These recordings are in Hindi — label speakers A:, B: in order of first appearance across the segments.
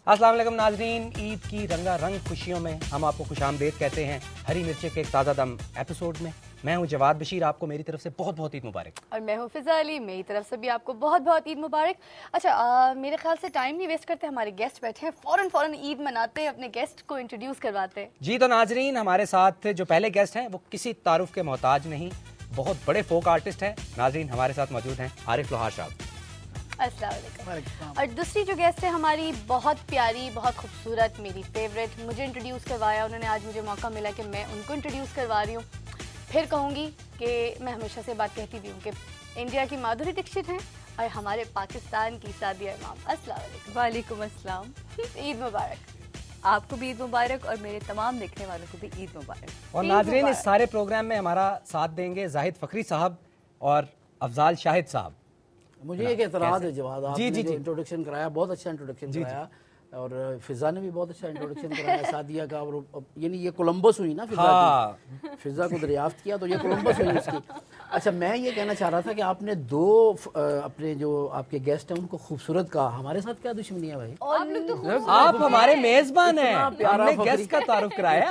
A: अस्सलाम वालेकुम नाजरीन, ईद की रंगारंग खुशियों में हम आपको खुशामदीद कहते हैं हरी मिर्ची के एक ताज़ा दम एपिसोड में। मैं हूं जवाद बशीर, आपको मेरी तरफ से बहुत बहुत ईद मुबारक।
B: और मैं हूं फिजा अली, मेरी तरफ से भी आपको बहुत बहुत ईद मुबारक। अच्छा, मेरे ख्याल से टाइम नहीं वेस्ट करते, हमारे गेस्ट बैठे हैं, फौरन ईद मनाते हैं, अपने गेस्ट को इंट्रोड्यूस करवाते हैं।
A: जी तो नाजरीन, हमारे साथ जो पहले गेस्ट हैं वो किसी तारुफ के मोहताज नहीं, बहुत बड़े फोक आर्टिस्ट हैं। नाजरीन, हमारे साथ मौजूद हैं आरिफ लोहार साहब।
B: अस्सलाम वालेकुम। और दूसरी जो गेस्ट है हमारी, बहुत प्यारी, बहुत खूबसूरत, मेरी फेवरेट, मुझे इंट्रोड्यूस करवाया उन्होंने, आज मुझे मौका मिला कि मैं उनको इंट्रोड्यूस करवा रही हूँ। फिर कहूँगी कि मैं हमेशा से बात कहती भी हूँ कि इंडिया की माधुरी दीक्षित हैं और हमारे पाकिस्तान की सादिया इमाम। अस्सलाम वालेकुम।
C: वालेकुम अस्सलाम।
B: ईद मुबारक।
C: आपको भी ईद मुबारक और मेरे तमाम देखने वालों को भी ईद मुबारक।
A: और नाजरीन, इस सारे प्रोग्राम में हमारा साथ देंगे जाहिद फकरी साहब और अफजाल शाहिद साहब।
D: मुझे एक एतराज़ है जवाद, आपने
A: जी,
D: जो इंट्रोडक्शन कराया, बहुत अच्छा इंट्रोडक्शन कराया, और फिजा ने भी बहुत अच्छा इंट्रोडक्शन कराया सादिया का। और यानी ये कोलंबस हुई ना फिजा की, फिजा को दरियाफ्त किया तो ये कोलंबस हुई उसकी। अच्छा, मैं ये कहना चाह रहा था कि आपने दो अपने जो आपके गेस्ट हैं उनको खूबसूरत कहा, हमारे साथ क्या दुश्मनी है भाई?
B: आप लोग तो
A: आप हमारे मेजबान हैं, हमने गेस्ट का तारुफ कराया,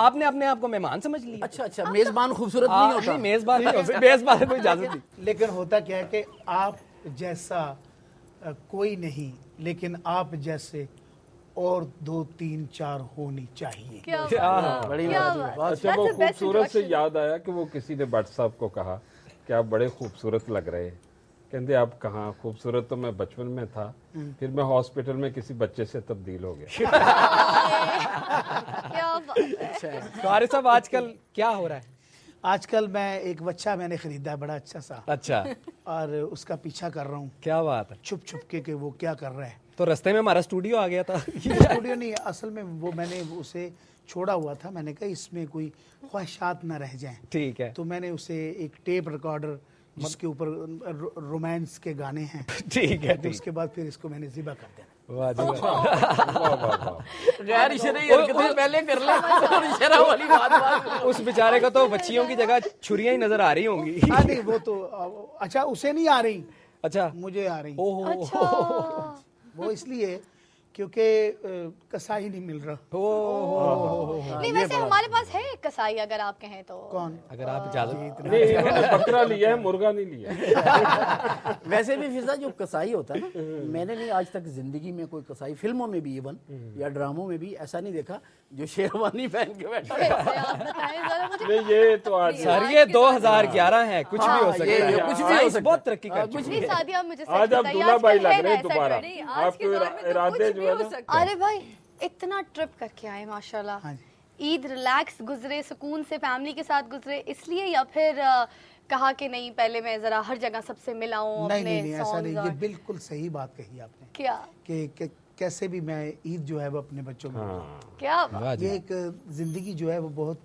A: आपने अपने आप को मेहमान समझ लिया।
D: अच्छा, मेजबान खूबसूरत नहीं होता?
A: मेजबान मेजबान कोई इजाजत नहीं।
E: लेकिन होता क्या है कि आप जैसा कोई नहीं, लेकिन आप जैसे और 2 3 4 होनी चाहिए।
B: क्या
D: बड़ी बात।
F: अच्छा, वो खूबसूरत से याद आया कि वो किसी ने भट्ट साहब को कहा कि आप बड़े खूबसूरत लग रहे हैं। कहते आप कहाँ खूबसूरत, तो मैं बचपन में था, फिर मैं हॉस्पिटल में किसी बच्चे से तब्दील हो गया।
B: क्या बात है।
A: तो आरिफ साहब, आजकल क्या हो रहा है?
E: आजकल मैं एक बच्चा मैंने खरीदा है, बड़ा अच्छा सा,
A: अच्छा,
E: और उसका पीछा कर रहा हूँ
A: क्या बात है।
E: छुप छुप के वो क्या कर रहा है।
A: तो रास्ते में हमारा स्टूडियो आ गया था।
E: स्टूडियो नहीं, असल में वो मैंने उसे छोड़ा हुआ था, मैंने कहा इसमें कोई ख्वाहिशात ना रह जाएं।
A: ठीक है,
E: तो मैंने उसे एक टेप रिकॉर्डर जिसके ऊपर रोमांस के गाने हैं,
A: ठीक है,
E: तो उसके बाद फिर इसको मैंने ज़िबा कर देना।
A: वाह जी वाह।
D: गैर इशरे हरकतें पहले कर ले और इशारा वाली बात।
A: उस बेचारे को तो बच्चियों की जगह छुरियां ही नजर आ रही होंगी।
E: हाँ नहीं, वो तो अच्छा उसे नहीं आ रही,
A: अच्छा,
E: मुझे आ रही।
A: ओहो,
E: वो इसलिए क्योंकि कसाई नहीं मिल रहा।
B: नहीं, वैसे हमारे पास है एक कसाई, अगर आप कहें तो।
E: कौन?
A: अगर आप इजाजत।
F: नहीं, इन्होंने बकरा लिया है, मुर्गा नहीं लिया।
D: वैसे भी फिजा जो कसाई होता है ना, मैंने नहीं आज तक जिंदगी में कोई कसाई, फिल्मों में भी इवन या ड्रामों में भी ऐसा नहीं देखा जो शेरवानी पहन के बैठा है।
B: आप बताएं जरा मुझे।
F: नहीं, ये तो आज
A: सर, ये 2011 है, कुछ भी हो सकता
D: ये
A: है,
D: कुछ भी हो
A: साइंस
D: सकता
A: बहुत तरक्की कर
D: कुछ
A: चुकी
B: नहीं,
A: है।
B: सादिया मुझे सच
F: आज आप
B: बताइए,
F: दूल्हा भाई
B: आजकल
F: लग
B: है
F: रहे हैं
B: ना ऐसा
F: दोबारा।
B: ट्रेंड?
F: आपके इरादे जो है ना।
B: अरे भाई, इतना ट्रिप करके आए माशाल्लाह।
E: हाँ
B: ईद रिलैक्स गुजरे, सुकून से फैमिली के साथ गुजरे, इसलिए, या फिर कहा कि नहीं पहले मैं जरा हर जगह सबसे मिलाऊं
E: नहीं
B: अपने
E: नहीं, ऐसा
B: songs
E: नहीं,
B: और-
E: ये बिल्कुल सही बात कही आपने
B: क्या
E: कि कैसे भी मैं ईद जो है वो अपने बच्चों में,
B: क्या
A: वाह जी।
E: ये एक जिंदगी जो है वो बहुत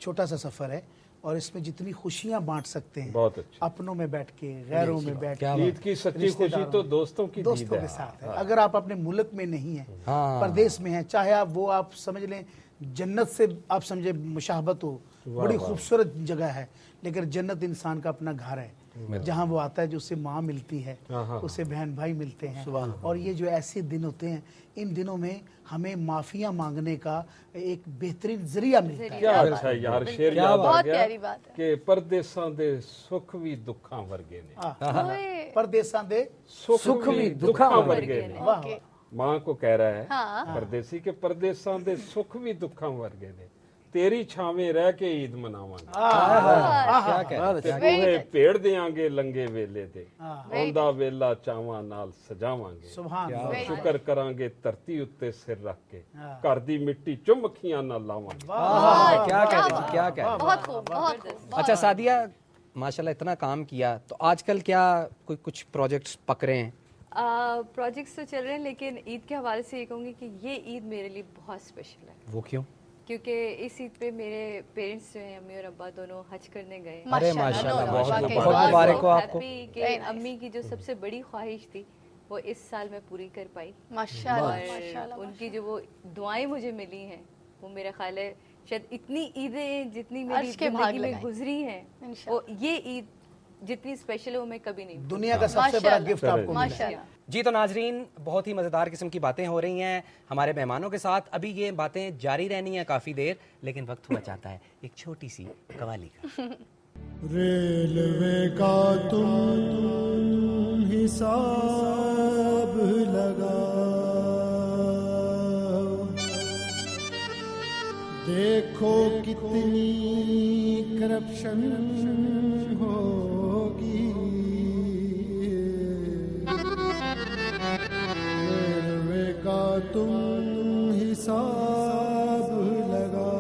E: छोटा सा सफर है, और इसमें जितनी खुशियां बांट सकते हैं
F: बहुत अच्छा।
E: अपनों में बैठ के, गैरों में बैठ
A: क्या
E: के,
F: ईद की सच्ची खुशी तो दोस्तों की दीद
E: दोस्तों
F: है।
E: के साथ है। अगर आप अपने मुल्क में नहीं है,
A: हाँ।
E: परदेश में है, चाहे आप समझ लें जन्नत से आप समझे मुशाहबत हो, बड़ी खूबसूरत जगह है, लेकिन जन्नत इंसान का अपना घर है, जहाँ वो आता है, जो उसे माँ मिलती है, उसे बहन भाई मिलते हैं। और ये जो ऐसे दिन होते हैं, इन दिनों में हमें माफिया मांगने का एक बेहतरीन जरिया मिलता है।
F: क्या अच्छा यार, शेर याद आ
B: बहुत
F: गया
B: प्यारी बात है।
F: कि परदेसां दे सुख भी दुखां वर्गे ने,
B: ओए,
E: परदेसां दे
F: सुख भी दुखां वर्गे ने।
B: ओके।
F: माँ को कह रहा है
B: हाँ।
F: परदेसी के परदेसां दे सुख भी दुखां वर्गे ने, तेरी छावें रह के ईद मनावांगे,
A: क्या कह रहे हैं?
F: ते तूहे पेड़ देंगे लंगे वेले दे, आंदा वेला चावां नाल सजावांगे,
E: सुभान अल्लाह।
F: शुक्र करांगे धरती उत्ते सिर रख के, घर दी मिट्टी चुम अखियां नाल लावांगे।
A: क्या कह रहे हैं, क्या कह रहे हैं?
B: बहुत खूब, बहुत खूब।
A: अच्छा सादिया, माशाल्लाह इतना काम किया, तो आजकल क्या कुछ प्रोजेक्ट्स पक रहे हैं?
C: प्रोजेक्ट्स तो चल रहे हैं, लेकिन ईद के हवाले से ये कहूँगी कि ये ईद मेरे लिए बहुत स्पेशल है,
A: वो क्यों?
C: क्योंकि इस ईद पे मेरे पेरेंट्स जो हैं, अम्मी और अब्बा दोनों हज करने गए।
A: अरे
B: माशाल्लाह,
A: माशाल्लाह,
B: नो,
A: बहुत
B: वाकई
A: बहुत मुबारक हो आपको।
C: हैप्पी कि
B: Very nice.
C: अम्मी की जो सबसे बड़ी ख्वाहिश थी वो इस साल मैं पूरी कर पाई,
B: माशाल्लाह,
C: और
B: माशाल्लाह,
C: उनकी जो वो दुआएं मुझे मिली हैं, वो मेरा ख्याल है शायद इतनी ईदें जितनी मेरी
B: अर्श के भाग
C: जिंदगी में
B: लगाएं।
C: गुजरी हैं,
B: इंशाल्लाह।
C: वो ये ईद जितनी स्पेशल है वो मैं कभी नहीं
E: दुनिया का सबसे बड़ा गिफ्ट आपको मिला।
B: माशाल्लाह।
A: जी तो नाजरीन, बहुत ही मज़ेदार किस्म की बातें हो रही हैं हमारे मेहमानों के साथ। अभी ये बातें जारी रहनी है काफ़ी देर, लेकिन वक्त हुआ चाहता है एक छोटी सी कवाली का।
G: रेलवे का तुम हिसाब लगा, देखो कितनी करप्शन होगी। रेलवे का तुम हिसाब लगा,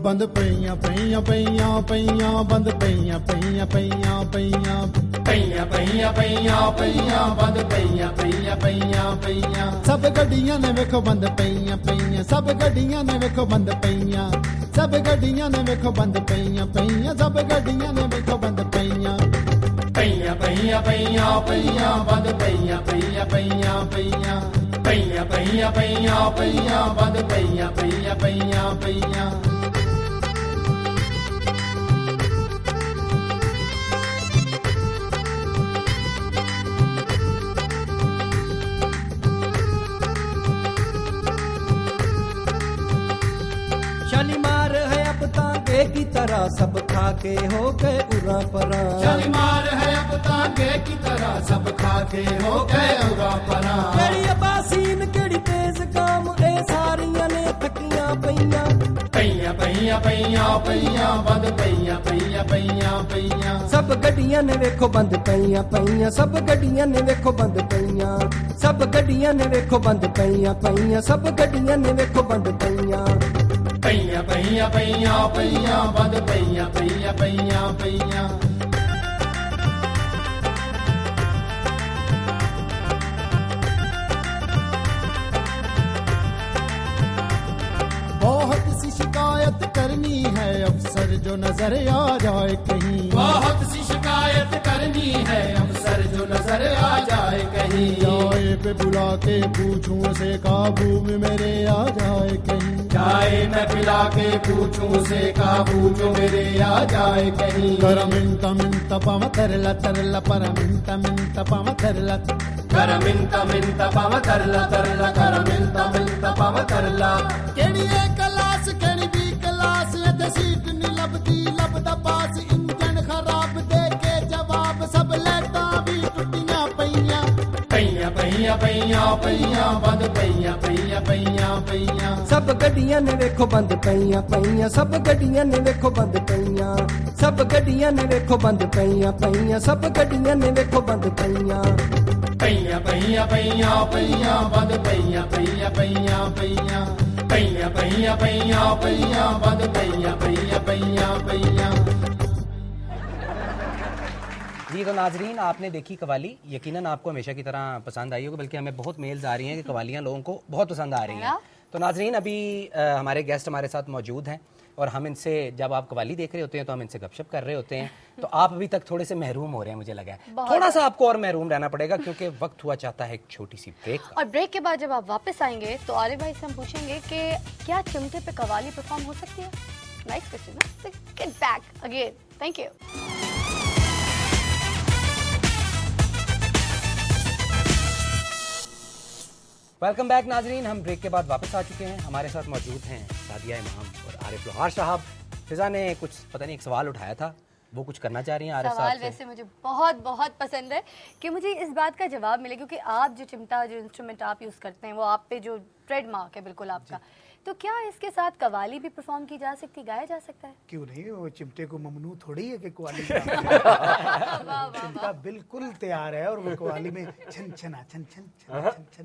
G: बंद पईया पईया पईया पईया, बंद पईया पईया पईया पईया, पईया पईया पईया पईया, बंद पईया पईया पईया पईया। सब गड्डियां ने वेखो बंद पईया पईया, सब गड्डियां ने वेखो बंद पईया, सब गड्डियां ने वेखो बंद पईया पईया, सब गड्डियां ने वेखो बंद पईया। पईया पईया पईया पईया, बंद पईया पईया पईया पईया, पईया पईया पईया पईया, बंद पईया पईया पईया पईया।
H: शालीमार है अब तांगे की तरह, सब खा के हो गए उरा परा।
G: शालीमार है अब तांगे की तरह, सब खा के हो गए उरा परा।
H: केड़ी अबासीन केड़ी तेज काम, ए सारियां ने थकियां पईयां।
G: पईया पईया पईया पईया, बंद पईया पईया पईया पईया।
H: सब गड्डियां ने वेखो बंद पईयां पईयां, सब गड्डियां ने वेखो बंद पईयां, सब गड्डियां ने वेखो बंद पईयां पईयां, सब गड्डियां ने वेखो बंद पईयां।
G: पईया पईया पईया पईया, बंद पईया पईया पईया पईया। बहुत सी शिकायत करनी है अफसर जो नजर आ जाए कहीं, बहुत सी शिकायत करनी है अफसर जो नजर आ जाए कहीं। जाए पे बुला के पूछूं से काबू में मेरे आ जाए कहीं, जाए मैं पिला के पूछूं से काबू जो मेरे आ जाए कहीं। कर मिंता मिंता पाव तरला तरला, पर मिंता मिंता पाव तरला, कर मिंता मिंता पाव तरला तरला, कर मिंता मिंता पाव तरला। केड़ी ए क्लास केड़ी बी क्लास, इत्थे सीट नी लभदी लभदा पास। इंजन खराब दे के जवाब, सब लाइटां भी टुटियां पईयां। पईया पईया पईया पईया, बंद पईया पईया पईया पईया।
H: सब गड्डियां ने वेखो बंद पईयां पईयां, सब गड्डियां ने वेखो बंद पईयां, सब गड्डियां ने वेखो बंद पईयां पईयां, सब गड्डियां ने वेखो बंद पईयां।
G: पईया पईया पईया पईया, बंद पईया पईया पईया पईया, पईया पईया पईया पईया, बंद पईया पईया पईया पईया।
A: जी तो नाजरीन, आपने देखी कवाली, यकीनन आपको हमेशा की तरह पसंद आई होगी, बल्कि हमें बहुत मेल्स आ रही हैं कि कवालियाँ लोगों को बहुत पसंद आ रही हैं। तो नाजरीन, अभी हमारे गेस्ट हमारे साथ मौजूद हैं और हम इनसे, जब आप कवाली देख रहे होते हैं तो हम इनसे गपशप कर रहे होते हैं, तो आप अभी तक थोड़े से महरूम हो रहे हैं, मुझे लगा है थोड़ा सा आपको और महरूम रहना पड़ेगा, क्योंकि वक्त हुआ चाहता है एक छोटी सी ब्रेक का।
B: और ब्रेक के बाद जब आप वापस आएंगे तो आरिफ भाई से हम पूछेंगे कि क्या चिमटे पे कवाली परफॉर्म हो सकती है। Nice question. Get back again. Thank you.
A: Welcome back नाजरीन, हम ब्रेक के बाद वापस आ चुके हैं। हमारे साथ मौजूद हैं सादिया इमाम और आरिफ लोहार साहब। फिजा ने कुछ पता नहीं एक सवाल उठाया था, वो कुछ करना चाह रही हैं आरिफ साहब से।
B: सवाल वैसे मुझे बहुत बहुत पसंद है कि मुझे इस बात का जवाब मिले, क्योंकि आप जो चिमटा, जो इंस्ट्रूमेंट आप यूज़ करते हैं, वो आप पे जो ट्रेडमार्क है बिल्कुल आपका, तो क्या इसके साथ कवाली भी परफॉर्म की जा सकती, गाया जा सकता है?
E: क्यों नहीं, वो चिमटे को ममनू थोड़ी है कि कवाली चिमटा बिल्कुल तैयार है और वो कवाली में छन छना छन छन छन छन छन।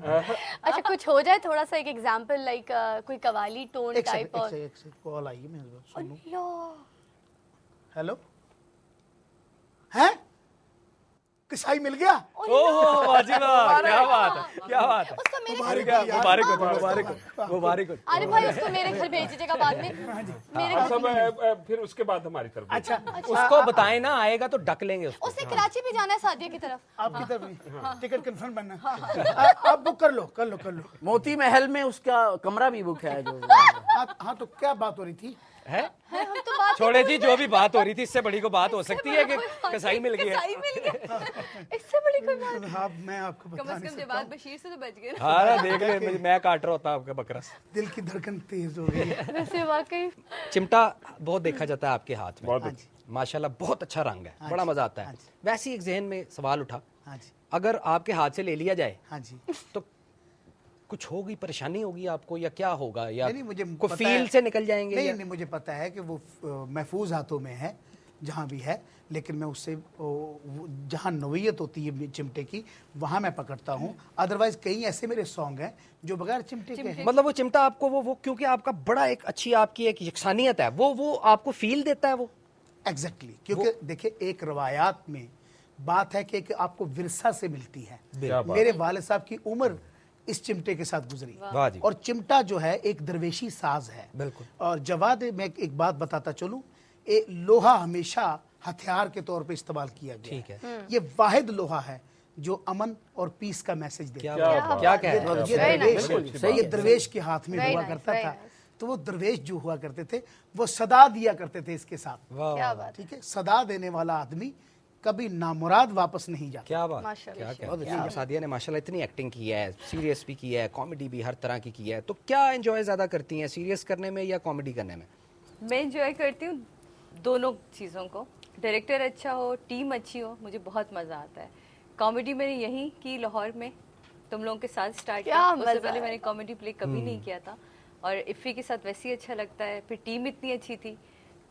B: अच्छा कुछ हो जाए थोड़ा सा, एक एग्जांपल लाइक कोई कवाली टोन टाइप। और
E: एक कॉल आई है, मैं सुनूं। हेलो, हैं किसाई मिल गया?
A: ओहो वाजिबा, क्या बात है, क्या बात है।
B: उसको मेरे
A: मुबारक हो, मुबारक हो, मुबारक हो।
B: अरे भाई उसको मेरे घर भेज दीजिएगा बाद में। मेरे घर
F: सब फिर उसके बाद हमारी तरफ।
E: अच्छा,
A: उसको बताएं ना, आएगा तो डक लेंगे उसको।
B: उसने कराची भी जाना है सादिया की तरफ।
E: आपकी तरफ टिकट कंफर्म बनना। आप बुक कर लो, कर लो, कर लो।
D: मोती महल में उसका कमरा भी बुक है जो।
E: हाँ तो क्या बात हो रही थी?
A: है
B: हम तो बात
A: छोड़े जी, जो भी बात हो रही थी इससे बड़ी को बात हो सकती है कि कसाई मिल गया।
B: कसाई मिल गया, इससे बड़ी कोई बात।
E: हाँ, मैं आपको
C: कम
E: बता
C: से
E: नहीं
C: कम
E: सकता
C: जवाब
E: हूँ।
C: बशीर से तो बच गए ना।
A: हाँ देख ले, मैं काट रहा होता आपका बकरा।
E: दिल की धड़कन तेज हो गई है।
B: वैसे वाकई
A: चिमटा बहुत देखा जाता है आपके हाथ में,
F: बहुत
A: माशाल्लाह बहुत अच्छा रंग है, बड़ा मजा आता है। वैसे ही एक जहन में सवाल उठा,
E: हाँ जी,
A: अगर आपके हाथ से ले लिया जाए
E: हाँ जी।
A: तो कुछ होगी, परेशानी होगी आपको, या क्या होगा, या
E: नहीं, मुझे
A: को
E: पता
A: फील
E: है।
A: से निकल जाएंगे?
E: नहीं
A: या?
E: नहीं, मुझे पता है कि वो महफूज हाथों में है जहाँ भी है, लेकिन मैं उससे जहाँ नोयत होती है चिमटे की वहाँ मैं पकड़ता हूँ। अदरवाइज कई ऐसे मेरे सॉन्ग हैं जो बगैर चिमटे के हैं।
A: मतलब वो चिमटा आपको वो क्योंकि आपका बड़ा एक अच्छी आपकी एक यकसानियत है, वो आपको फील देता है वो।
E: एग्जैक्टली, क्योंकि देखिए एक रवायात में बात है कि एक आपको विरसा से मिलती है। मेरे वालिद साहब की उम्र इस चिमटे के साथ गुजरी,
A: वाह जी।
E: और चिमटा जो है एक दरवेशी साज है।
A: बिल्कुल।
E: और जवाद में एक बात बताता चलूं, लोहा हमेशा हथियार के तौर पे इस्तेमाल किया गया।
A: ठीक है।
E: ये वाहिद लोहा है जो अमन और पीस का मैसेज देता है।
A: क्या कह रहे हैं?
E: ये दरवेश, ये दरवेश के हाथ में
B: Very
E: हुआ
B: nice,
E: करता
B: very
E: था।
B: nice.
E: तो वो दरवेश जो हुआ करते थे वो सदा दिया करते थे इसके साथ।
A: वाह,
B: क्या बात,
E: ठीक है, सदा देने वाला आदमी कभी नामुराद वापस नहीं जाता।
A: क्या बात,
B: माशाल्लाह।
A: क्या क्या सादिया ने माशाल्लाह इतनी एक्टिंग की है, सीरियस भी की है, कॉमेडी भी हर तरह की है। तो क्या एंजॉय ज्यादा करती हैं, सीरियस करने में या कॉमेडी करने में?
C: मैं इंजॉय करती हूँ दोनों चीज़ों को। डायरेक्टर अच्छा हो, टीम अच्छी हो, मुझे बहुत मज़ा आता है। कॉमेडी मैंने यहीं की लाहौर में तुम लोगों के साथ स्टार्ट
B: क्या
C: किया। उससे
B: मज़ा
C: पहले
B: है।
C: मैंने कॉमेडी प्ले कभी नहीं किया था, और इफ़ी के साथ वैसे ही अच्छा लगता है। फिर टीम इतनी अच्छी थी,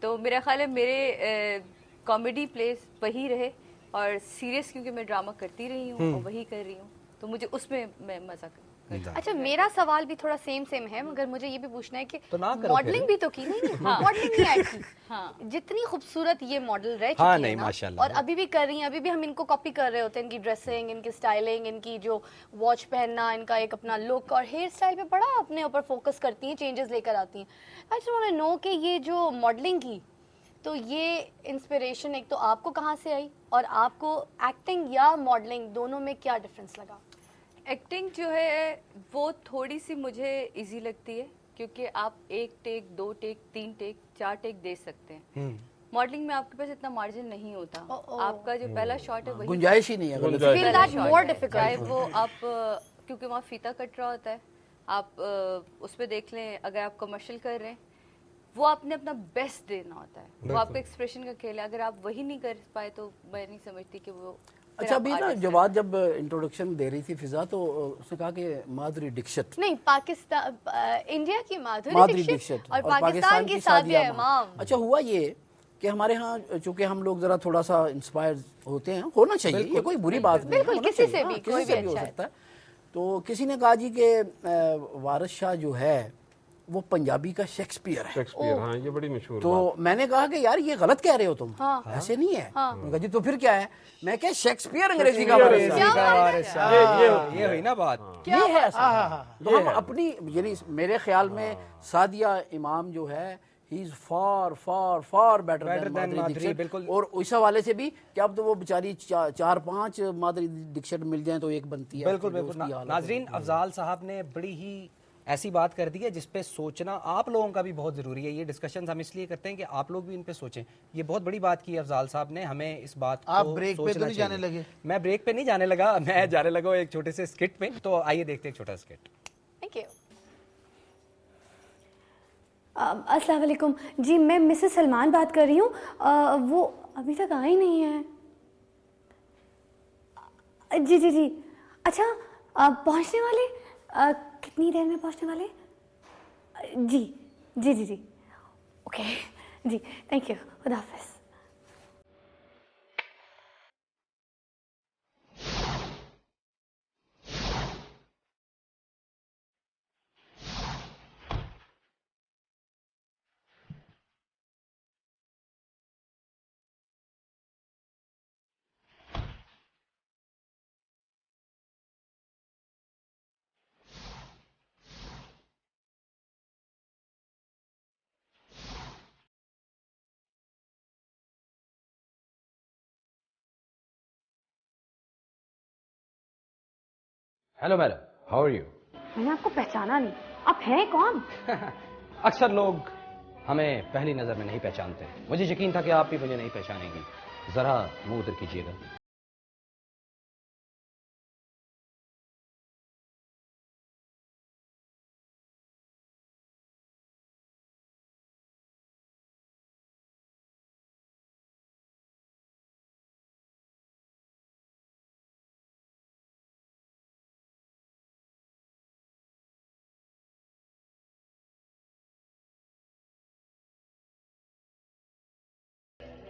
C: तो मेरा ख्याल है मेरे कॉमेडी प्लेस वही रहे, और सीरियस क्योंकि मैं ड्रामा करती रही हूँ और वही कर रही हूँ, तो मुझे उसमें मैं मज़ा करती हूँ।
B: अच्छा, मेरा सवाल भी थोड़ा सेम है, मगर मुझे ये भी पूछना है कि
A: तो ना करो
B: मॉडलिंग
A: फिर।
B: भी तो की नहीं, मॉडलिंग नहीं आई थी। जितनी खूबसूरत ये मॉडल रह चुकी
A: हाँ,
B: है
A: नहीं,
B: ना,
A: माशाल्लाह।
B: और अभी भी कर रही हैं, अभी भी हम इनको कॉपी कर रहे होते हैं, इनकी ड्रेसिंग, इनकी स्टाइलिंग, इनकी जो वॉच पहनना, इनका एक अपना लुक और हेयर स्टाइल पे बड़ा अपने ऊपर फोकस करती हैं, चेंजेस लेकर आती हैं। I just want to know कि ये जो मॉडलिंग की, तो ये इंस्पिरेशन एक तो आपको कहाँ से आई, और आपको एक्टिंग या मॉडलिंग दोनों में क्या डिफरेंस लगा?
C: एक्टिंग जो है वो थोड़ी सी मुझे इजी लगती है, क्योंकि आप 1 टेक, 2 टेक, 3 टेक, 4 टेक दे सकते हैं। मॉडलिंग में आपके पास इतना मार्जिन नहीं होता। आपका जो पहला शॉट है वही
D: गुंजाइश ही नहीं है।
F: गुंजाइश।
B: Feel
C: पहला
B: that
C: shot
B: more
C: है।
B: difficult.
C: चाहे वो आप क्योंकि वहाँ फीता कट रहा होता है, आप उस पर देख लें, अगर आप कमर्शियल कर रहे हैं, वो आपने अपना बेस्ट देना होता है। वो आपका एक्सप्रेशन का खेल है, अगर आप वही नहीं कर पाए तो मैं नहीं समझती कि वो फिर
D: अच्छा,
C: आप
D: अभी ना
C: artist हैं।
D: जवाद जब इंट्रोडक्शन दे रही थी फिजा, तो उसने कहा कि माधुरी दीक्षित,
B: नहीं, पाकिस्तान इंडिया की माधुरी
D: माधुरी
B: दीक्षित
D: दीक्षित
B: और पाकिस्तान की सादिया इमाम।
D: अच्छा, हुआ ये कि हमारे यहाँ चूंकि हम लोग जरा थोड़ा सा इंस्पायर होते हैं, होना चाहिए, ये कोई बुरी बात नहीं है,
B: बिल्कुल,
D: होना
B: किसी
D: चाहिए,
B: से
D: हाँ,
B: भी,
D: किसी
B: कोई
D: से
B: भी
D: भी हो
B: अच्छा है।
D: सकता है। तो किसी ने कहा जी कि वारिस शाह जो है वो पंजाबी का शेक्सपियर है।
F: शेक्सपियर, हाँ, ये बड़ी मशहूर
D: तो
F: बात।
D: मैंने कहा कि यार ये गलत कह रहे हो तुम,
B: हाँ।
D: ऐसे नहीं है। उन्होंने कहा जी तो फिर क्या है? मैं क्या, शेक्सपियर अंग्रेजी का वारिस है।
A: ये हुई ना बात।
D: ये है ऐसा। तो हम अपनी, यानी मेरे ख्याल में सादिया इमाम जो है, he is far far far better than Madhuri Dixit.
A: बिल्कुल।
D: और उस हवाले से भी कि अब तो वो बेचारी 4-5 माधुरी दीक्षित मिल जाए तो एक बनती है।
A: बिल्कुल बिल्कुल। नाजरीन, अफजाल साहब ने बड़ी ही ऐसी बात कर दी है जिस पे सोचना आप लोगों का भी बहुत ज़रूरी है। ये डिस्कशंस हम इसलिए करते हैं कि आप लोग भी इन पे सोचें। ये बहुत बड़ी बात की है अफजाल साहब ने, हमें इस बात को
E: आप ब्रेक पे तो
A: सोचना
E: नहीं
A: चाहिए।
E: जाने लगे?
A: मैं ब्रेक पे नहीं जाने लगा, मैं जाने लगा एक छोटे से स्किट पे। तो आइए देखते हैं एक छोटा स्किट।
B: Thank you. अस्सलाम वालेकुम जी, मैं मिसेस सलमान बात कर रही हूँ। वो अभी तक आई नहीं है। जी जी जी, अच्छा पहुँचने वाले? कितनी देर में पहुँचने वाले? जी जी जी जी, ओके जी, थैंक यू, खुदा हाफिज़।
A: Hello madam, how are you?
B: मैंने आपको पहचाना नहीं, आप हैं कौन?
A: अक्सर लोग हमें पहली नज़र में नहीं पहचानते। मुझे यकीन था कि आप भी मुझे नहीं पहचानेंगी। ज़रा मुंह उधर कीजिएगा।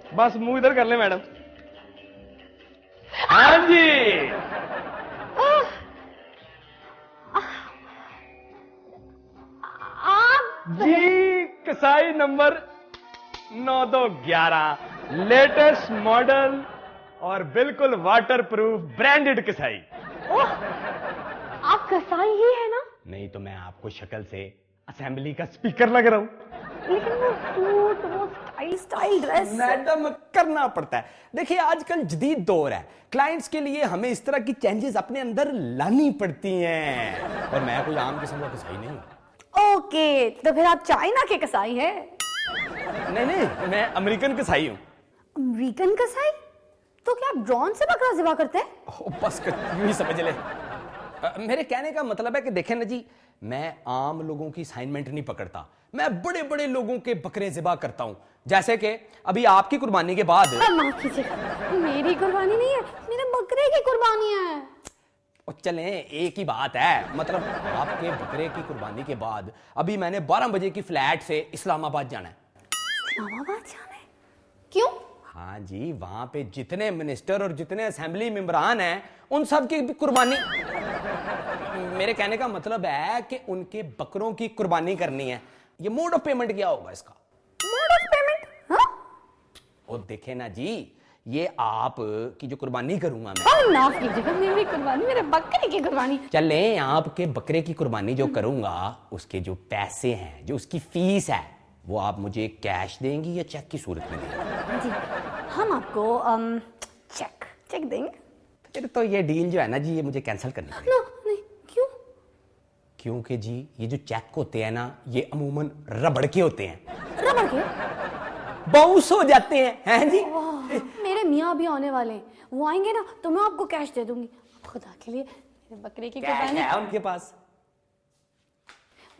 I: बस मुंह इधर कर ले मैडम। हाँ जी, जी कसाई नंबर 9211, लेटेस्ट मॉडल और बिल्कुल वाटर प्रूफ ब्रांडेड कसाई।
B: आप कसाई ही है ना?
I: नहीं तो मैं आपको शक्ल से असेंबली का स्पीकर लग रहा हूं।
B: लेकिन वो सूट, वो स्टाइल ड्रेस
I: मैडम करना पड़ता है। देखिए आजकल जदीद दौर है, क्लाइंट्स के लिए हमें इस तरह की चेंजेस अपने अंदर लानी पड़ती हैं। और मैं कोई आम किस्म का कसाई नहीं हूं।
B: ओके, तो फिर आप चाइना के कसाई हैं?
I: नहीं, मैं अमेरिकन कसाई हूं।
B: अमेरिकन कसाई? तो क्या आप ड्रोन से बकरा ज़िबा करते हैं?
I: बस यूं ही समझ ले। मेरे कहने का मतलब है कि देखें ना जी, मैं आम लोगों की असाइनमेंट नहीं पकड़ता, मैं बड़े बड़े लोगों के बकरे ज़िबा करता हूं। जैसे कि अभी आपकी कुर्बानी के बाद।
B: माफ कीजिएगा, मेरी कुर्बानी नहीं है, मेरे बकरे की कुर्बानी है।
I: और चलें, एक ही बात है, मतलब आपके बकरे की कुर्बानी के बाद अभी मैंने 12 बजे की फ्लैट से इस्लामाबाद जाना है।
B: इस्लामाबाद जाना है? क्यों?
I: हाँ जी, वहां पे जितने मिनिस्टर और जितने असेंबली मेंबरान हैं उन सब की कुर्बानी। मेरे कहने का मतलब है कि उनके बकरों की कुर्बानी करनी है। ये मोड ऑफ पेमेंट क्या होगा इसका?
B: Mode of payment? हाँ?
I: और देखे ना जी, ये आप की जो कुर्बानी करूंगा मैं।
B: माफ कीजिएगा, मेरी कुर्बानी, मेरे बकरे की कुर्बानी।
I: चले, आपके बकरे की कुर्बानी जो करूंगा उसके जो पैसे हैं, जो उसकी फीस है, वो आप मुझे कैश देंगी या चेक की सूरत में देंगी?
B: जी, हम आपको चेक देंगे।
I: फिर तो ये डील जो है ना जी, ये मुझे कैंसिल करनी पड़ेगी।
B: नहीं, क्यों?
I: क्योंकि जी ये जो चेक होते हैं ना, ये अमूमन रबड़ के होते हैं।
B: रबड़ के?
I: बाउंस हो जाते हैं जी।
B: मेरे मियाँ भी आने वाले हैं, वो आएंगे ना तो मैं आपको कैश दे दूंगी। खुदा के लिए मेरे बकरे की
I: कैश
B: कुर्बानी,
I: है उनके पास।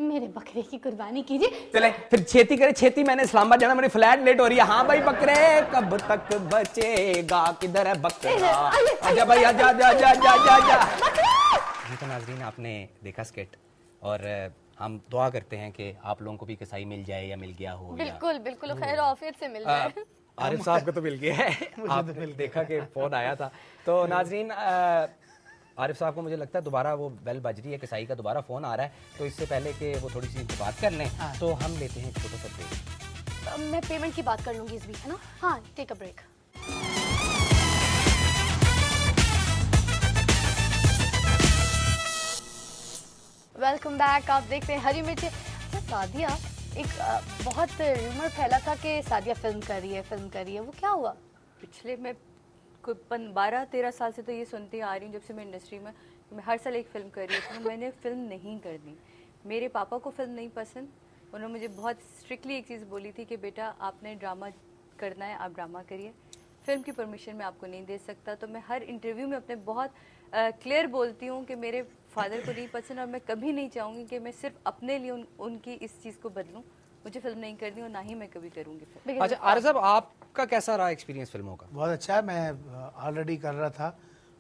B: मेरे बकरे की कुर्बानी कीजिए।
I: चले फिर छेती करे, छेती, मैंने इस्लामाबाद जाना, मेरी फ्लाइट लेट हो रही है। हाँ भाई बकरे कब तक बचेगा, किधर है बकरा? आजा भाई, आजा आजा आजा आजा आजा आजा।
A: जी तो नाजरीन, आपने देखा स्किट, और हम दुआ करते हैं कि आप लोगों को भी कसाई मिल जाए या मिल गया हो।
B: बिल्कुल बिल्कुल, खैर ऑफियत से मिल जाए।
A: आरिफ साहब को तो मिल गया है, आपने देखा कि फोन आया था। तो नाजरीन, आरिफ साहब को मुझे लगता है दोबारा वो बेल बज रही है, कसाई का दोबारा फोन आ रहा है। तो इससे पहले कि वो थोड़ी सी बात कर लें, तो हम लेते हैं एक छोटा सा ब्रेक।
B: मैं पेमेंट की बात कर लूंगी इस बीच, है ना? हाँ, take a break. Welcome back. आप देखते हैं हरी मिर्ची। अच्छा सादिया, एक बहुत रूमर फैला था कि सादिया फिल्म कर रही है, वो क्या हुआ?
C: पिछले मैं कोई 12-13 साल से तो ये सुनती आ रही हूँ, जब से मैं इंडस्ट्री में, मैं हर साल एक फिल्म कर रही हूँ। तो मैंने फिल्म नहीं कर दी। मेरे पापा को फिल्म नहीं पसंद। उन्होंने मुझे बहुत स्ट्रिक्टली एक चीज़ बोली थी कि बेटा आपने ड्रामा करना है, आप ड्रामा करिए, फिल्म की परमिशन मैं आपको नहीं दे सकता। तो मैं हर इंटरव्यू में अपने बहुत क्लियर बोलती हूँ कि मेरे फादर को नहीं पसंद, और मैं कभी नहीं चाहूँगी कि मैं सिर्फ अपने लिए उनकी इस चीज़ को बदलूँ। मुझे फिल्म नहीं करनी और ना ही मैं कभी करूँगी फिल्म।
A: अच्छा आरिफ साहब, आपका कैसा रहा एक्सपीरियंस फिल्मों का?
E: बहुत अच्छा है। मैं ऑलरेडी कर रहा था,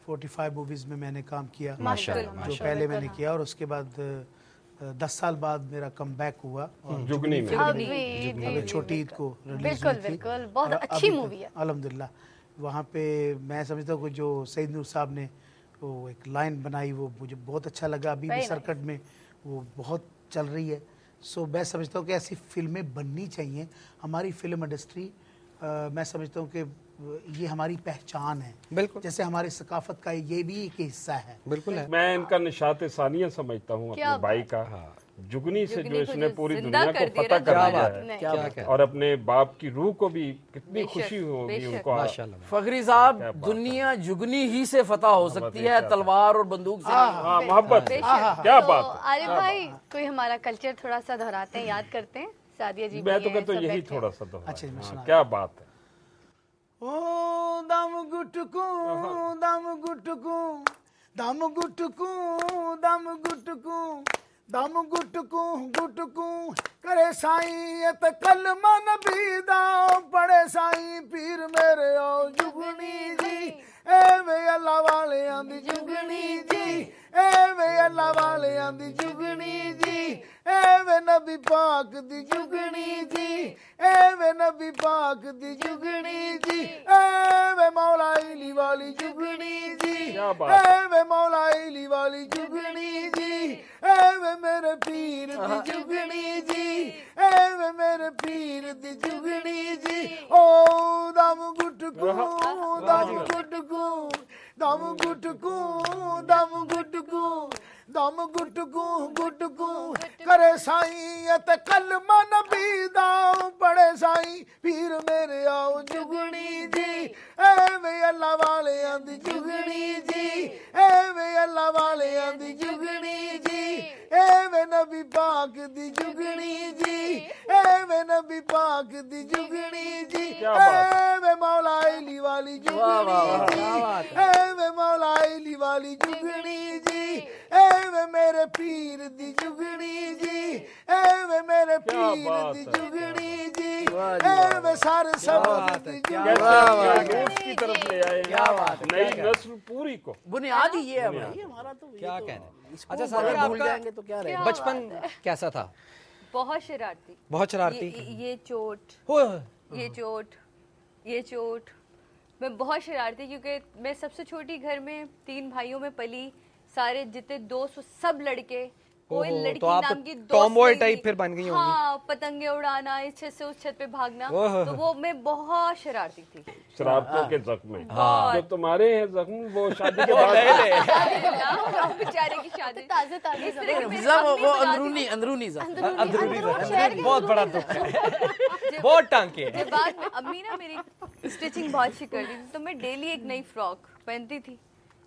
E: 45 मूवीज़ में मैंने काम किया,
A: माशाल्लाह,
E: जो पहले मैंने किया, और उसके बाद 10 साल बाद मेरा कम बैक हुआ और
F: जुगनी में
E: अभी छोटी ईद को रिलीज हुई थी।
B: बिल्कुल, बहुत अच्छी मूवी है
E: अल्हम्दुलिल्लाह। वहाँ पे मैं समझता हूँ कि जो सईद नूर साहब ने वो एक लाइन बनाई, वो मुझे बहुत अच्छा लगा। अभी भी सर्कट में वो बहुत चल रही है। सो मैं समझता हूँ कि ऐसी फिल्में बननी चाहिए। हमारी फिल्म इंडस्ट्री, मैं समझता हूँ कि ये हमारी पहचान है,
A: बिल्कुल,
E: जैसे हमारी सकाफत का ये भी एक हिस्सा है।
A: बिल्कुल है।
F: मैं इनका निशात सानिया समझता हूँ अपने भाई का। जुगनी से जो इसने पूरी दुनिया को पता कर दिया है,
A: क्या
F: और अपने बाप की रूह को भी कितनी खुशी होगी उनको।
A: माशाल्लाह।
D: फखरी साहब, दुनिया जुगनी ही से फतह हो सकती है, तलवार और बंदूक से नहीं।
F: हाँ, मोहब्बत, क्या बात।
B: आरिफ भाई, कोई हमारा कल्चर थोड़ा सा दोहराते हैं, याद करते हैं। सादिया जी
F: मैं
B: भी
F: तो
B: हैं,
F: कहता हूँ
B: सब
F: यही
B: बैठे
F: थोड़ा सा दोहराएं।
E: अच्छा, मैं
F: हाँ,
E: सुना
F: क्या बात है।
E: ओ दम गुटकू दम गुटकू दम गुटकू दम गुटकू दम गुटकू गुटकू करे साईं ये त कल मन बीदा पड़े साईं पीर मेरे आओ जुगनी जी ए वे अल्लाह वाले आंदी जुगनी जी ए वे अल्लाह वाले आंदी जुगनी जी ए वे नबी पाक दी जुगनी जी ए वे नबी पाक दी जुगनी जी ए वे मौला इली वाली जुगनी जी
F: क्या बात
E: ए वे मौला इली वाली जुगनी जी ए वे मेरे पीर दी जुगनी जी ए वे मेरे पीर दी जुगनी जी ओ दम गुटकू दम गुटकू दम गुटकू दम गुटकू दम गुटकू गुटकू करे साईं ये त कल मन बीदा पड़े साईं पीर मेरे आओ जुगनी जी ए वे अल्लाह वाले आंदी जुगनी जी ए वे अल्लाह वाले आंदी जुगनी जी ए वे नबी पाक दी जुगनी जी ए वे नबी पाक दी जुगनी जी ए वे मौला इली वाली जुगनी जी ए वे मौला इली वाली जुगनी जी ए वे मेरे पीर दी जुगनी जी ए वे मेरे पीर दी जुगनी जी ए वे सारे सब दी जुगनी
F: की तरफ ले आए।
A: क्या बात है,
F: नई नस्ल पूरी को।
D: बुनियाद ही ये है भाई हमारा तो
A: क्या
D: तो
A: कहना है।
D: इसको
A: अच्छा
D: अगर
A: सादिया,
D: भूल
A: आपका
D: जाएंगे तो क्या रहेगा।
A: बचपन कैसा था?
C: बहुत शरारती।
A: बहुत शरारती।
C: ये चोट,
A: हो
C: ये चोट, ये चोट। मैं बहुत शरारती, क्योंकि मैं सबसे छोटी घर में 3 भाइयों में पली। सारे जितने दोस्त सब लड़के, कोई
A: ओहो,
C: लड़की
A: तो आप
C: नाम की दोस्त
A: टॉमबॉय
C: नहीं
A: टाइप
C: थी।
A: फिर बन गई होंगी।
C: हाँ, पतंगे उड़ाना, इस छत से उस छत पे भागना,
A: ओहो।
C: तो वो मैं बहुत शरारती थी।
F: शरारतों के जख्म।
C: हाँ।
F: जो तुम्हारे हैं जख्म वो शादी के बाद
C: बेचारे की शादी
B: ताजे ताजे
C: इस तरह की मेरी
D: फिजा
C: अम्मी
D: वो
C: बताती
D: अंदरूनी अंदरूनी ज़ख्म।
A: अंदरूनी बहुत बड़ा दुख है। बहुत टांके हैं।
C: जब बाद में अम्मी ना मेरी स्टिचिंग बहुत अच्छी करती थी, तो मैं डेली एक नई फ्रॉक पहनती थी।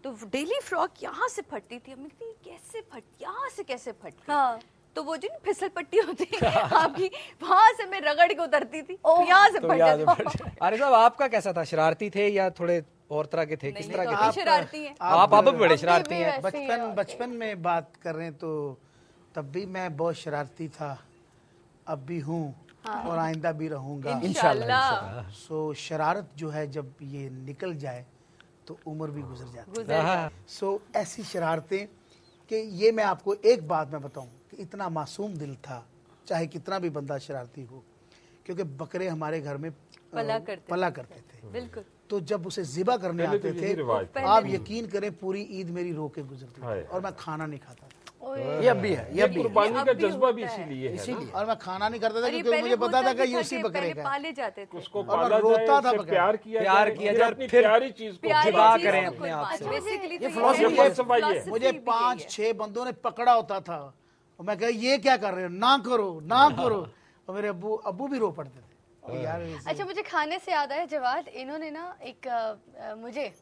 C: तो डेली फ्रॉक यहाँ से फटती थी। अम्मी कहती कैसे फट, यहाँ से कैसे फटती?
B: हाँ।
C: तो वो जो फिसल पट्टी होती है आपकी, वहां से मैं रगड़ के उतरती थी, यहाँ से फट जाती।
A: अरे साहब, आपका कैसा था? शरारती थे या थोड़े और तरह के थे? किस तरह के
C: नहीं,
A: थे?
C: शरारती है।
A: आप अब भी बड़े शरारती हैं।
E: बचपन में बात कर रहे हैं तो तब भी मैं बहुत शरारती था, अब भी हूँ और आइंदा भी रहूंगा
C: इंशाल्लाह।
E: सो शरारत जो है जब ये निकल जाए तो उम्र भी गुजर जाती है। सो ऐसी शरारतें कि ये मैं आपको एक बात मैं बताऊं कि इतना मासूम दिल था, चाहे कितना भी बंदा शरारती हो, क्योंकि बकरे हमारे घर में पला करते थे।
C: बिल्कुल।
E: तो जब उसे ज़िबा करने
F: पहले तो
E: आते
F: यही रिवाज
E: थे, आप यकीन करें पूरी ईद मेरी रो के गुजरती थी और मैं खाना नहीं खाता था।
D: ये अब भी है, ये अब भी है।
F: कुर्बानी का जज्बा भी इसीलिए है ना।
E: और मैं खाना नहीं करता था
C: और ये
E: क्योंकि मुझे
C: पहले
E: पता था
C: होता
E: कि
C: भी
E: ये
C: था
E: उसी
C: कि
E: बकरे
C: पहले
E: का है।
C: पाले जाते थे।
F: उसको
E: और
F: पाला
E: रोता
F: जाए,
E: था
F: उससे
E: बकरा।
F: प्यार किया जाए,
A: अपनी प्यारी
F: चीज को
C: प्यारी
A: जिबा
C: चीज़
A: करें
C: को
A: अपने आप से।
C: Basically तो
E: philosophy
C: ये
E: है।
C: philosophy
E: मुझे
C: भी
E: 5-6 बंदों ने पकड़ा होता था और मैं कहा ये क्या कर रहे हो, ना करो ना करो, और मेरे अब्बू भी रो पड़ते थे। और यार
B: अच्छा, मुझे खाने से याद आया जवाद, इन्होंने ना एक मुझे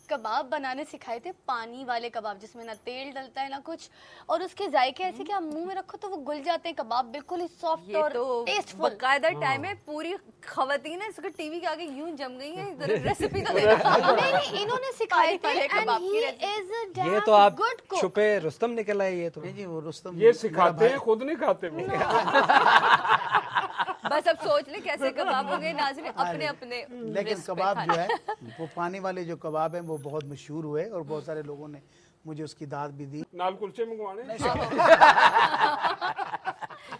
B: कबाब बनाने सिखाए थे, पानी वाले कबाब जिसमें ना तेल डलता है ना कुछ, और उसके जायके ऐसे कि आप मुंह में रखो तो वो घुल जाते हैं कबाब, बिल्कुल ही सॉफ्ट
C: ये
B: और
C: तो
B: टेस्टफुल।
C: बकायदा टाइम है। पूरी खवातीन है इसको टीवी के आगे यूं जम गई है, रेसिपी तो देखा।
B: नहीं, इन्होंने सिखाए थे
C: पानी वाले
B: and
C: कबाब की
B: he
C: रेसिपी।
B: is a
A: ये
B: damn
A: तो आप
B: good cook।
A: छुपे रुस्तम निकल आए। ये तो
E: नहीं जी, वो रुस्तम
F: ये सिखाते हैं, खुद नहीं खाते वो।
C: बस अब सोच ले कैसे कबाब हो गए नाज़रीन, अपने अपने
E: लेकिन
C: रिस्क पे
E: कबाब
C: खाना।
E: जो है वो पानी वाले जो कबाब हैं वो बहुत मशहूर हुए और बहुत सारे लोगों ने मुझे उसकी दाद भी दी।
F: नाल कुलचे मंगवाने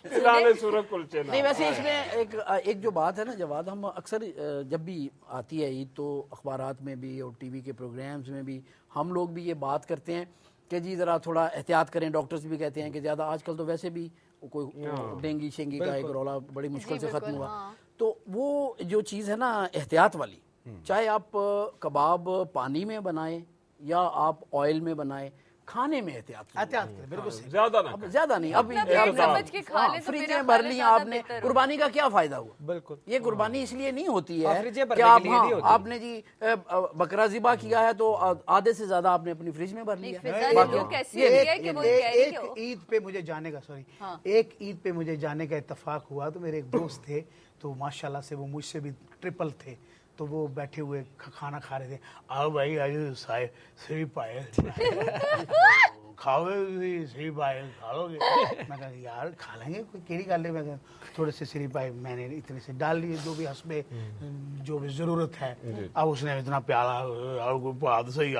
F: खिलाने सूरत कुलचे
D: नहीं, वैसे इसमें एक जो बात है ना जवाद, हम अक्सर जब भी आती है ईद तो अखबारात में भी और टीवी के प्रोग्राम्स में भी हम लोग भी ये बात करते हैं कि जी ज़रा थोड़ा एहतियात करें। डॉक्टर्स भी कहते हैं कि ज़्यादा, आजकल तो वैसे भी कोई डेंगी शेंगी का एक रौला बड़ी मुश्किल से ख़त्म हुआ। तो वो जो चीज़ है ना एहतियात वाली, चाहे आप कबाब पानी में बनाएं या आप ऑयल में बनाएं, खाने में एहतियात
E: करें, बिल्कुल सही।
F: ज्यादा ना
D: अब ज्यादा नहीं, अब
C: पेट समझ के खा ले तो
D: फ्रिज
C: मेरा
D: में भर
C: खाना
D: ली
C: ज्यादा
D: आपने,
C: बेहतर हो।
D: कुर्बानी का क्या फायदा हुआ?
A: बिल्कुल।
D: ये कुर्बानी इसलिए नहीं होती है
A: फ्रिज में
D: कि
A: भरने
D: आप
A: के लिए नहीं होती।
D: आपने जी बकरा ज़िबा किया है तो आधे से ज्यादा आपने अपनी फ्रिज में भर लिया।
C: फिजा ने लुक ऐसी दिया है कि वो कह रही है
E: एक
C: वो।
E: ईद पे मुझे जाने का एक ईद पे मुझे जाने का इत्तेफाक हुआ, तो मेरे एक दोस्त थे, तो माशाल्लाह से वो मुझसे भी ट्रिपल थे, तो वो बैठे हुए खाना खा रहे थे। आओ भाई आज सही पाए खाओगे सही पाए खा लोगे? मैं कहा यार खा लेंगे, कोई केड़ी कर ले। मैं कहा थोड़े से सरी पाए मैंने इतने से डाल लिए, जो भी हसबे जो भी जरूरत है। अब उसने इतना प्याला और कोई बात सही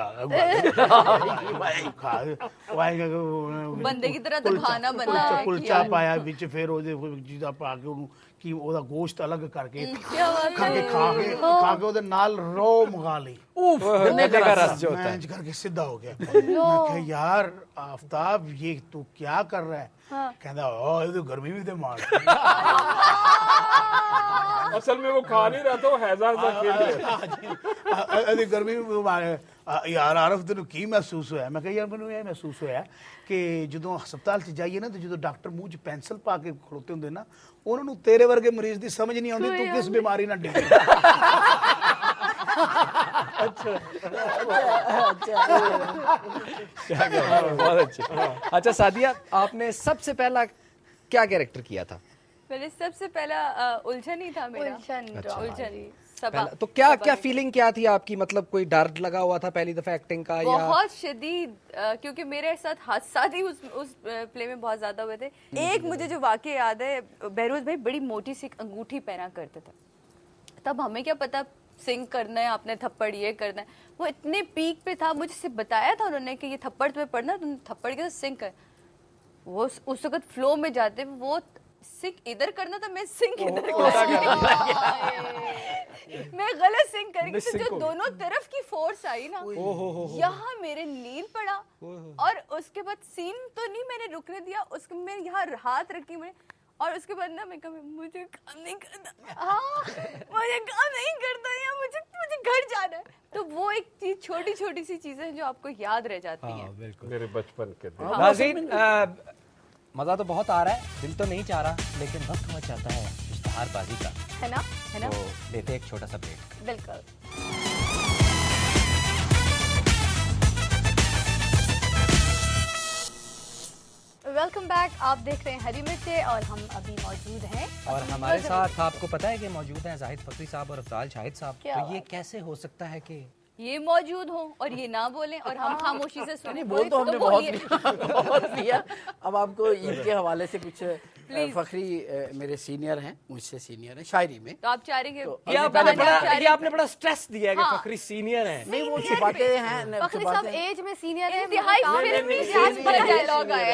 C: बंदे की तरह तो खाना बना
E: कुलचा पाया बिच, फिर चीज़ा पा के ਉਹਨੂੰ ਕੀ ਉਹਦਾ ਗੋਸ਼ਤ ਅਲੱਗ ਕਰਕੇ ਖਾ ਕੇ ਉਹਦੇ ਨਾਲ ਰੋ ਮੰਗਾ ਲਈ।
D: गन्ने का रस जो होता है।
E: मैच करके सीधा हो गया। मैं कहा यार आफ्ताब ये तू क्या कर रहा है? कहता ये तो गर्मी भी तो मार।
F: असल में वो खा नहीं रहा था, वो हैजा खेल रहा
E: था। गर्मी भी मारे यार आरफ तेन की महसूस होया? मैं कहा यार मैंने ये महसूस होया कि जो हस्पताल च जाइए ना, तो जो डॉक्टर मूँह च पेंसिल पा के खड़ोते होंगे ना, उन्होंने तेरे वर्गे मरीज की समझ नहीं आती तू किस बीमारी ना डिगे।
A: बहुत अच्छे। अच्छा सादिया, आपने सबसे पहला क्या कैरेक्टर किया था?
C: मैंने सबसे पहला उलझन ही था मेरा। उलझन
A: तो क्या क्या फीलिंग क्या थी आपकी? मतलब कोई डर लगा हुआ था पहली दफा एक्टिंग का?
C: बहुत शदीद, क्योंकि मेरे साथ हादसा ही उस प्ले में बहुत ज्यादा हुए थे। एक मुझे जो वाकई याद है, बहरोज भाई बड़ी मोटी सी अंगूठी पहना करते थे, तब हमें क्या पता सिंग करना है, आपने थप्पड़ ये करना है। वो इतने पीक पे था, मुझसे बताया था उन्होंने कि ये थप्पड़ तुम्हें पढ़ना, तुम थप्पड़ के साथ सिंग कर। वो उस वक्त फ्लो में जाते, वो सिंग इधर करना था, मैं सिंग इधर मैं गलत सिंग करके, तो जो दोनों तरफ की फोर्स आई ना, यहाँ मेरे नील पड़ा। और उसके बाद सीन तो नहीं मैंने रुकने दिया, उसके मैं यहाँ हाथ रखी मैंने, और उसके बाद ना मैं कहा मुझे काम नहीं करना, मुझे काम नहीं करता, या मुझे घर जाना है। तो वो एक चीज, छोटी छोटी सी चीजें जो आपको याद रह जाती हैं।
F: मेरे बचपन के दिन।
A: नाज़रीन, मजा तो बहुत आ रहा है, दिल तो नहीं चाह रहा, लेकिन वक्त हो जाता है इश्तिहारबाजी का,
B: है ना?
A: तो लेते एक छोटा सा ब्रेक।
B: बिल्कुल। वेलकम बैक, आप देख रहे हैं हरी मिर्चें और हम अभी मौजूद हैं,
A: और हमारे साथ आपको पता है कि मौजूद हैं जाहिद फखरी साहब और अफजाल शाहिद साहब। तो ये कैसे हो सकता है कि
C: ये मौजूद हो और ये ना बोलें और हम खामोशी से सुने?
D: बोल तो हमने बहुत किया। अब आपको ईद के हवाले से कुछ फखरी मेरे सीनियर हैं, मुझसे सीनियर हैं शायरी में,
C: तो आप चाह रहे हैं
A: ये आपने बड़ा स्ट्रेस दिया है कि फखरी सीनियर हैं।
D: नहीं वो छिपाते हैं,
B: फखरी साहब एज में सीनियर है।
C: इंतहाई फिल्मी डायलॉग आया,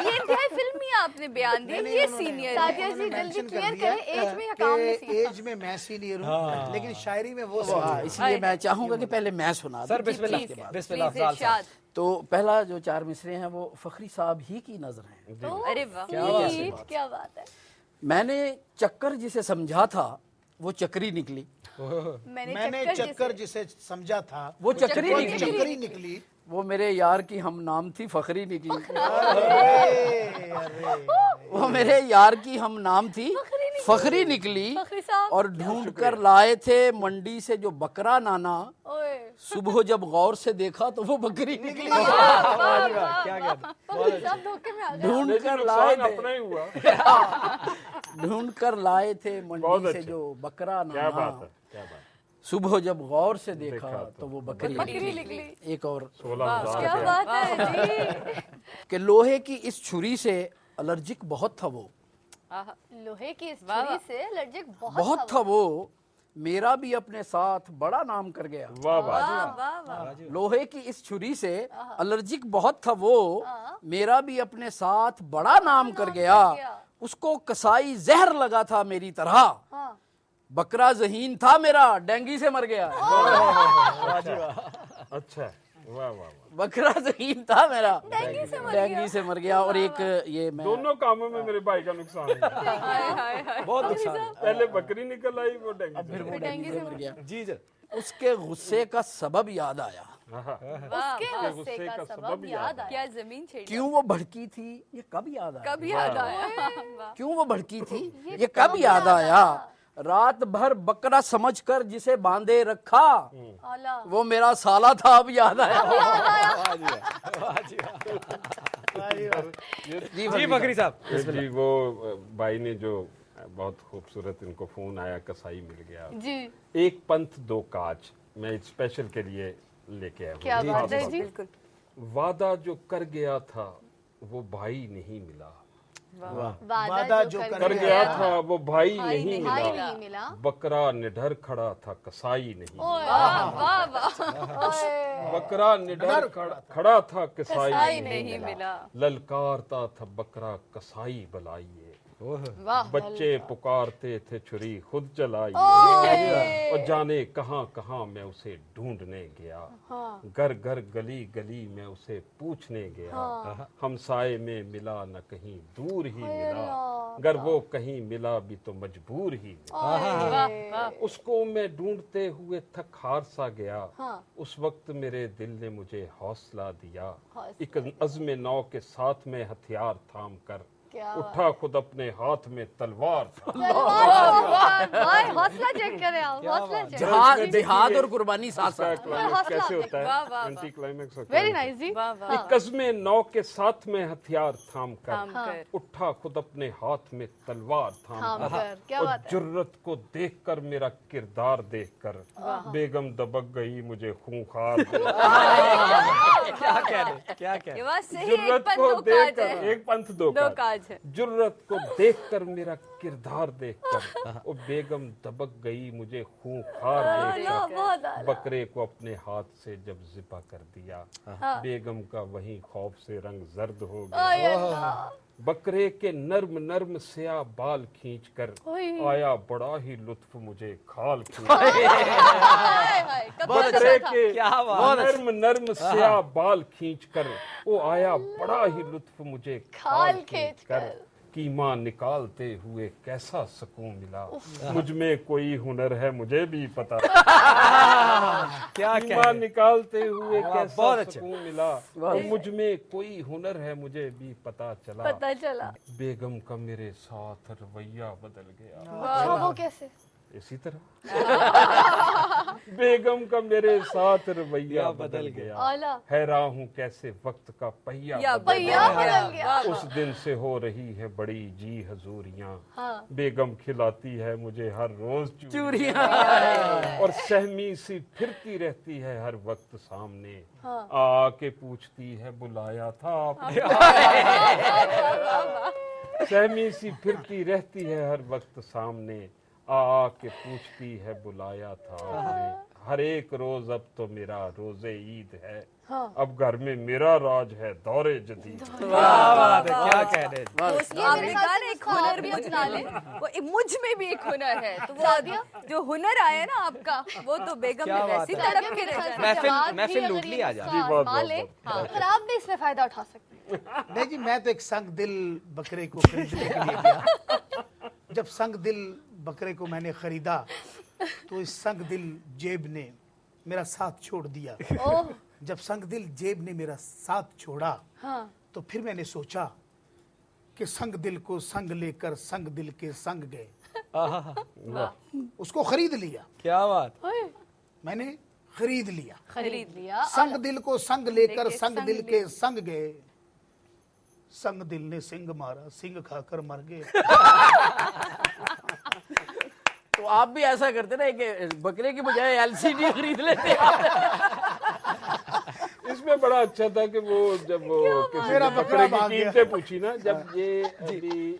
C: ये इंतहाई फिल्मी आपने बयान दिया, ये सीनियर है।
B: सादिया जी जल्दी क्लियर करें, एज में या काम में सीनियर?
E: एज में मैं सीनियर हूँ, लेकिन शायरी में वो सीनियर।
D: इसलिए मैं चाहूंगा कि पहले मैं सुना
A: सर बिस्मिल्लाह बिस्मिल्लाह अफजाल साहब।
D: तो पहला जो 4 मिसरे हैं वो फखरी साहब ही की नजर हैं।
C: अरे वाह,
B: क्या बात है।
D: मैंने चक्कर जिसे समझा था वो चक्री निकली,
E: मैंने चक्कर जिसे समझा था
D: वो चक्री
E: निकली,
D: वो मेरे यार की हम नाम थी फखरी निकली। वो मेरे यार की हम नाम थी फखरी निकली, और ढूंढ कर लाए थे मंडी से जो बकरा नाना, सुबह जब गौर से देखा तो वो बकरी निकली। ढूंढ कर लाए थे, ढूंढ कर लाए थे मंडी से जो बकरा नाना, सुबह जब गौर से देखा तो वो बकरी निकली। एक और
C: क्या बात है जी।
D: कि लोहे की इस छुरी से एलर्जिक बहुत था वो,
B: लोहे की इस छुरी से एलर्जिक
D: बहुत था वो, मेरा भी अपने साथ बड़ा नाम कर गया।
F: वाह वाह।
D: लोहे की इस छुरी से एलर्जिक बहुत था वो, मेरा भी अपने साथ बड़ा नाम कर गया। उसको कसाई जहर लगा था मेरी तरह, बकरा जहीन था मेरा डेंगू से मर गया।
F: अच्छा, वाह वाह।
D: बकरा जहीन था मेरा डेंगू से मर गया। और एक ये मैं
F: दोनों कामों में मेरे भाई का नुकसान है।
A: बहुत नुकसान।
F: पहले बकरी निकल आई, वो डेंगू
D: फिर वो डेंगू से मर गया।
A: जी सर।
D: उसके गुस्से का सबब याद आया।
B: उसके गुस्से का सबब याद आया।
C: क्या जमीन छेड़ी,
D: क्यों वो भड़की थी ये कब याद आया?
C: कब याद आया? वाह।
D: क्यों वो भड़की थी ये कब याद आया? रात भर बकरा समझकर जिसे बांधे रखा,
B: आला।
D: वो मेरा साला था, अब याद आया।
A: जी बकरी साहब।
F: जी वो भाई ने जो बहुत खूबसूरत, इनको फोन आया, कसाई मिल गया
B: जी,
F: एक पंथ दो काज, मैं स्पेशल के लिए लेके आया
B: क्या
F: हूँ।
B: बात है जी।
C: बिल्कुल।
F: वादा जो कर गया था वो भाई नहीं मिला,
B: वादा जो
F: कर गया था वो भाई नहीं
B: भाई
F: मिला,
B: नहीं मिला।
F: बकरा निडर खड़ा था कसाई नहीं मिला।
C: वाह वाह वाह।
F: बकरा निडर खड़ा था कसाई
C: कसाई
F: नहीं
C: नहीं
F: मिला,
C: मिला।
F: ललकारता था बकरा कसाई बुलाइए,
B: वाह,
F: बच्चे पुकारते थे छुरी खुद चलाइए, और जाने कहां कहां मैं उसे ढूंढने गया, घर घर गली गली मैं उसे पूछने गया, हमसाए में मिला न कहीं दूर ही मिला, अगर वो कहीं मिला भी तो मजबूर ही मिला, उसको मैं ढूंढते हुए थक हार सा गया, उस वक्त मेरे दिल ने मुझे हौसला दिया, एक अज़्म नौ के साथ में हथियार थाम कर उठा खुद अपने हाथ में तलवार था।
B: हौसला चेक करें आप, हौसला चेक।
D: जिहाद और कुर्बानी साथ साथ।
F: क्लाइमेक्स कैसे होता है?
C: वाह, वाह,
F: एंटी क्लाइमेक्स होता
B: वेरी
F: है।
B: नाइस जी।
F: एक कस्मे नौ के साथ में हथियार थाम
C: थाम
F: कर
C: कर।
F: उठा खुद अपने हाथ में तलवार थाम कर,
B: क्या
F: और
B: बात है।
F: जुर्रत को देखकर, मेरा किरदार देखकर, बेगम दबक गई मुझे खूंखार
A: क्या कह रहे, क्या कह
C: ये बात सही है, एक
F: जुर्रत
C: पंथ
F: को
C: दो काज
F: देखकर,
C: है।
F: एक पंथ दो
C: दो
F: काज,
C: काज है।
F: जुर्रत को देखकर, मेरा किरदार देखकर, वो बेगम दबक गई मुझे खूंखार देखकर, बकरे को अपने हाथ से जब ज़िबा कर दिया, बेगम का वहीं खौफ से रंग जर्द हो गया, बकरे के नर्म नर्म स्याह बाल खींचकर आया बड़ा ही लुत्फ मुझे खाल खींच, बकरे के नर्म नर्म स्याह बाल खींचकर वो आया बड़ा ही लुत्फ मुझे खाल खींचकर, कीमा निकालते हुए कैसा सुकून मिला, मुझ में कोई हुनर है मुझे भी पता,
A: क्या
F: कीमा निकालते हुए कैसा सुकून मिला, और मुझ में कोई हुनर है मुझे भी पता चला, बेगम का मेरे साथ रवैया बदल गया।
B: वो कैसे?
F: इसी तरह बेगम का मेरे साथ रवैया बदल गया, हैरान हूँ कैसे वक्त का पहिया बदल गया, उस दिन से हो रही है बड़ी जी हजूरियाँ, बेगम खिलाती है मुझे हर रोज चूरियाँ, और सहमी सी फिरती रहती है हर वक्त सामने, आके पूछती है बुलाया था आपने, सहमी सी फिरती रहती है हर वक्त सामने, आके पूछती है बुलाया था आपने, हर एक रोज अब तो मेरा रोजे ईद है, अब घर में मेरा राज है दौरे जदीद।
A: क्या कह रहे।
C: आपने कहा ना एक हुनर भी अपना ले, वो मुझ में भी एक हुनर है, तो वो जो हुनर आया ना आपका, वो तो बेगम में वैसी तड़प के रहता।
A: महफिल लूट ली आज।
B: पर आप भी इसमें फायदा उठा सकते हैं।
E: नहीं जी, मैं तो एक संग दिल बकरे को खरीदने के लिए गया। जब संग दिल बकरे को मैंने खरीदा तो इस संग दिल जेब ने मेरा साथ छोड़ दिया। जब संग दिल जेब ने मेरा साथ छोड़ा, तो फिर मैंने सोचा कि संग दिल को संग लेकर संग दिल के संग गए, उसको खरीद लिया।
A: क्या बात।
E: मैंने खरीद
B: लिया
E: संग दिल को संग लेकर संग दिल के संग गए, संग दिल ने सिंग मारा सिंग खाकर मर गए।
D: तो आप भी ऐसा करते ना कि बकरे की बजाय एलसीडी खरीद लेते।
F: इसमें बड़ा अच्छा था कि वो जब वो किसी ने बकरे की कीमतें पूछी ना, जब ये अभी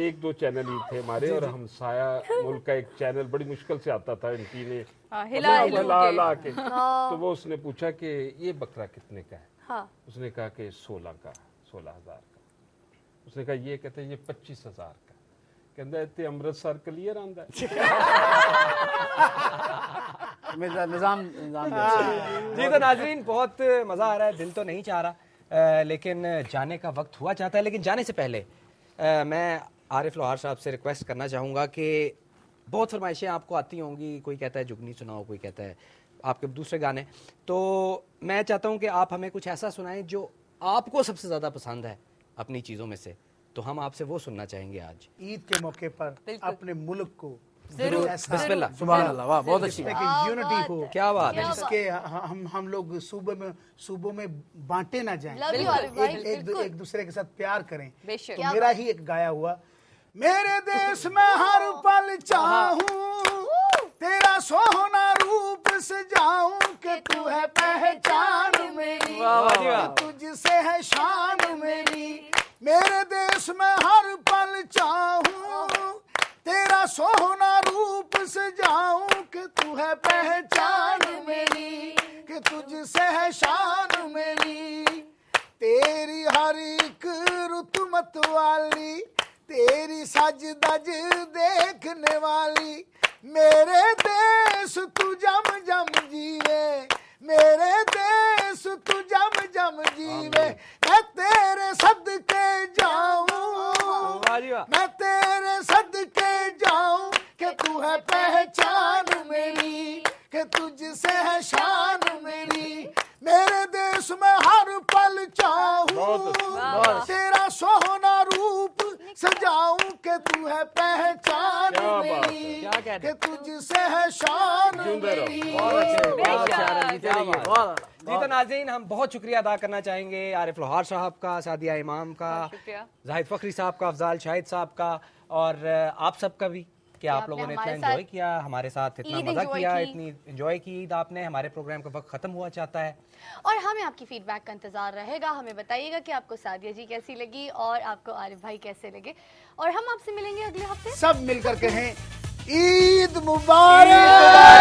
F: एक दो चैनल ही थे हमारे, और हमसाया मुल्क का एक चैनल बड़ी मुश्किल से आता था, एंटी ने हिला के, तो वो उसने पूछा कि ये बकरा कितने का है, उसने कहा कि 16,000 का, उसने कहा ये कहते ये 25,000 का, कहता इतने अमृतसर क्लियर आंदा
D: निजाम
A: जी। तो नाजरीन बहुत मजा आ रहा है, दिल तो नहीं चाह रहा, लेकिन जाने का वक्त हुआ चाहता है। लेकिन जाने से पहले मैं आरिफ लोहार साहब से रिक्वेस्ट करना चाहूँगा कि बहुत फरमाइशें आपको आती होंगी, कोई कहता है जुगनी सुनाओ, कोई कहता है आपके दूसरे गाने। तो मैं चाहता हूं कि आप हमें कुछ ऐसा सुनाएं जो आपको सबसे ज़्यादा पसंद है अपनी चीज़ों में से, तो हम आपसे वो सुनना चाहेंगे आज
E: ईद के मौके पर अपने मुल्क को
C: जरूर
A: बिस्मिल्लाह।
D: सुभान अल्लाह, वाह बहुत अच्छी
E: यूनिटी हो,
A: क्या बात है।
E: जिसके हम लोग सूबों में बांटे ना जाएं,
B: Love you, आरिफ भाई, बिल्कुल।
E: एक दूसरे के साथ प्यार करें।
C: बेशक।
E: तो मेरा ही एक गाया हुआ, मेरे देश में हर पल चाहूं तेरा सोना रूप सजाऊं कि तू है पहचान मेरी, तुझसे है शान मेरी। मेरे देश में हर पल चाहूं तेरा सोना रूप सजाऊं कि तू है पहचान मेरी, कि तुझसे है शान मेरी। तेरी हर एक रुत मत वाली, तेरी सज धज देखने वाली, मेरे देश तू जम जम जीवे, मेरे देश तू जम जम जीवे। मैं तेरे सदके जाऊं, मैं तेरे सदके जाऊं कि तू है पहचान मेरी, कि तुझसे है शान मेरी। मेरे देश में हर पल चाहूं तेरा सोना रूप सजाऊं कि तू है पहचान मेरी, कि तुझसे है शान मेरी।
A: जी तो नाज़रीन, हम बहुत शुक्रिया अदा करना चाहेंगे आरिफ लोहार साहब का, सादिया इमाम का, जाहिद फखरी साहब का, अफजाल शाहिद साहब का, और आप सबका भी कि आप लोगों ने इतना एंजॉय किया हमारे साथ, इतना मजा किया, इतनी एंजॉय की ईद आपने। हमारे प्रोग्राम का वक्त खत्म हुआ चाहता है
B: और हमें आपकी फीडबैक का इंतजार रहेगा। हमें बताइएगा कि आपको सादिया जी कैसी लगी और आपको आरिफ भाई कैसे लगे, और हम आपसे मिलेंगे अगले हफ्ते।
E: सब मिलकर कहें ईद मुबारक।